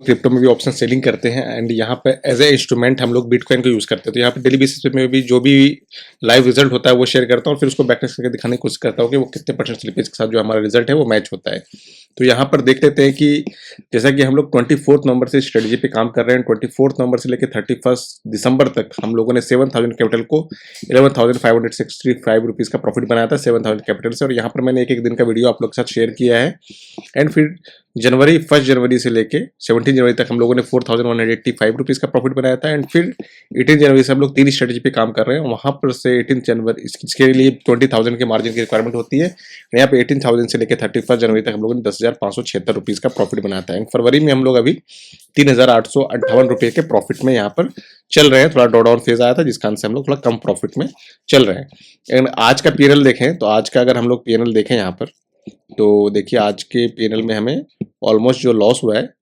Crypto में भी option selling करते हैं एंड यहाँ पे एज ए इंस्ट्रूमेंट हम लोग बिटकॉइन को यूज़ करते हैं। तो यहाँ पे डेली बेसिस पे मैं भी जो भी लाइव रिजल्ट होता है वो शेयर करता हूँ, फिर उसको बैकट्रैक करके दिखाने की कोशिश करता हूँ कि वो कितने परसेंट स्लिपेज के साथ जो हमारा रिजल्ट है वो मैच होता है। तो यहाँ पर देख लेते हैं कि जैसा कि हम लोग 24 नवंबर से स्ट्रेटजी पे काम कर रहे हैं, 24 नवंबर से लेकर 31 दिसंबर तक हम लोगों ने 7000 कैपिटल को 11,565 रुपीज़ का प्रॉफिट बनाया था 7000 कैपिटल से। और यहाँ पर मैंने एक एक दिन का वीडियो आप लोग के साथ शेयर किया है एंड फिर फर्स्ट जनवरी से लेके 17 जनवरी तक हम लोगों ने 4185 रुपीज़ का प्रॉफिट बनाया था एंड फिर 18 जनवरी से हम लोग 3 स्ट्रेटजी पे काम कर रहे हैं। वहाँ पर से 18 जनवरी इसके लिए 20,000 के मार्जिन की रिक्वायरमेंट होती है। यहाँ पे 18,000 से लेकर 31 जनवरी तक हम लोगों ने 10,576 रुपीज़ का प्रॉफिट बनाया था एंड फरवरी में हम लोग अभी 3,858 रुपये के प्रॉफिट में यहाँ पर चल रहे हैं। थोड़ा ड्रॉ डाउन फेज आया था जिस कारण से हम लोग थोड़ा कम प्रॉफिट में चल रहे हैं। एंड आज का पीएनएल देखें तो आज का अगर हम लोग पीएनएल देखें यहाँ पर तो देखिए आज के पीएनएल में हमें ऑलमोस्ट जो लॉस हुआ है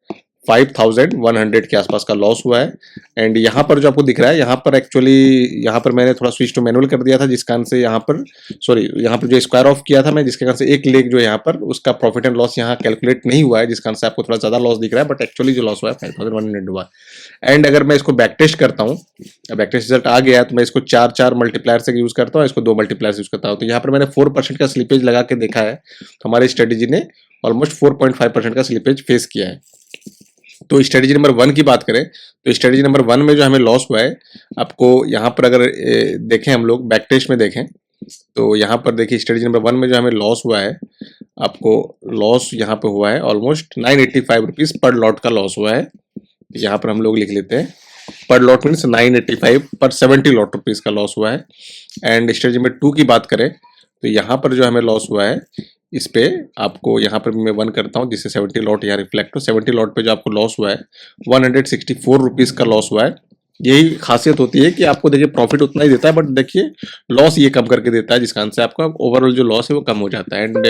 5,100 के आसपास का लॉस हुआ है। एंड यहाँ पर जो आपको दिख रहा है यहाँ पर एक्चुअली यहाँ पर मैंने थोड़ा स्विच टू मैनुअल कर दिया था जिस कारण से यहाँ पर यहाँ पर जो स्क्वायर ऑफ किया था मैं, जिसके कारण से एक लेग जो यहाँ पर उसका प्रॉफिट एंड लॉस यहाँ कैलकुलेट नहीं हुआ है, जिस कारण से आपको थोड़ा ज़्यादा लॉस दिख रहा है, बट एक्चुअली जो लॉस हुआ है 5,100 हुआ है। एंड अगर मैं इसको बैक टेस्ट करता हूँ, बैक टेस्ट रिजल्ट आ गया है तो मैं इसको 4 मल्टीप्लायर से यूज़ करता हूँ, इसको 2 मल्टीप्लायर से यूज़ करता हूँ। तो यहाँ पर मैंने 4% का स्लिपेज लगा के देखा है तो हमारी स्ट्रेटेजी ने ऑलमोस्ट 4.5% का स्लिपेज फेस किया है। तो स्ट्रेटजी नंबर 1 की बात करें तो स्ट्रेटजी नंबर 1 में जो हमें लॉस हुआ है, आपको यहाँ पर अगर देखें हम लोग बैक टेस्ट में देखें तो यहाँ पर देखिए स्ट्रेटजी नंबर 1 में जो हमें लॉस हुआ है, आपको लॉस यहाँ पे हुआ है ऑलमोस्ट 985 रुपीज़ पर लॉट का लॉस हुआ है। यहाँ पर हम लोग लिख लेते हैं पर लॉट मीन्स 985 पर 70 लॉट रुपीज़ का लॉस हुआ है। एंड स्ट्रेटजी नंबर 2 की बात करें तो यहाँ पर जो हमें लॉस हुआ है इस पे आपको यहाँ पर मैं 1 करता हूँ जिससे 70 लॉट यहाँ रिफ्लेक्ट हो। 70 लॉट पे जो आपको लॉस हुआ है 164 रुपीज़ का लॉस हुआ है। यही खासियत होती है कि आपको देखिए प्रॉफिट उतना ही देता है बट देखिए लॉस ये कम करके देता है, जिस कारण से आपका ओवरऑल जो लॉस है वो कम हो जाता है। एंड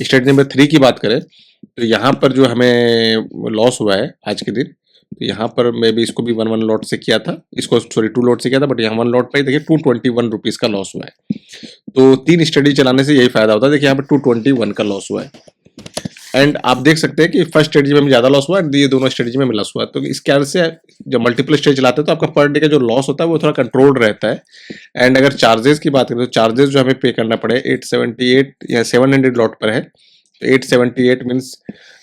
स्ट्रेटजी नंबर 3 की बात करें तो यहाँ पर जो हमें लॉस हुआ है आज के दिन, तो यहाँ पर मैं भी इसको भी 1 लॉट से किया था, इसको 2 लॉट से किया था, बट यहाँ 1 लॉट पे देखिए 221 रुपीज़ का लॉस हुआ है। तो 3 स्ट्रेटजी चलाने से यही फायदा होता है। देखिए यहाँ पर 221 का लॉस हुआ है। एंड आप देख सकते हैं कि फर्स्ट स्ट्रेटजी में ज़्यादा लॉस हुआ है, ये दोनों स्ट्रेटजी में लॉस हुआ है। तो इसके वजह से जब मल्टीपल स्ट्रेटजी चलाते हैं तो आपका पर डे का जो लॉस होता है वो थोड़ा कंट्रोल्ड रहता है। एंड अगर चार्जेस की बात करें तो चार्जेस जो हमें पे करना पड़े 878 या 700 लॉट पर है, 878 मीन्स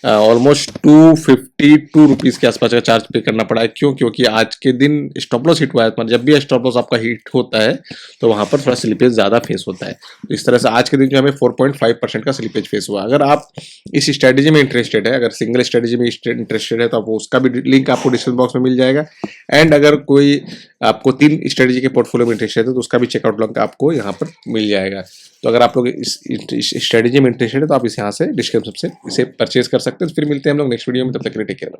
ऑलमोस्ट 252 रुपीज़ के आसपास का चार्ज पे करना पड़ा है। क्यों? क्योंकि आज के दिन स्टॉप लॉस हिट हुआ है। तो जब भी स्टॉप लॉस आपका हिट होता है तो वहाँ पर थोड़ा स्लिपेज ज़्यादा फेस होता है। तो इस तरह से आज के दिन जो हमें 4.5% का स्लिपेज फेस हुआ। अगर आप इस स्ट्रेटजी में इंटरेस्टेड है, अगर सिंगल स्ट्रेटजी में इंटरेस्टेड है तो आप उसका भी लिंक आपको डिस्क्रिप्शन बॉक्स में मिल जाएगा। एंड अगर कोई आपको 3 स्ट्रेटजी के पोर्टफोलियो में इंटरेस्टेड है तो उसका भी चेकआउट लिंक आपको यहाँ पर मिल जाएगा। तो अगर आप लोग इस स्ट्रेटजी में इंटरेस्टेड है तो आप इस यहाँ से डिस्क्रिप्शन से इसे परचेज कर सकते हैं। तो फिर मिलते हैं हम लोग नेक्स्ट वीडियो में, तब तक के लिए टेक केयर।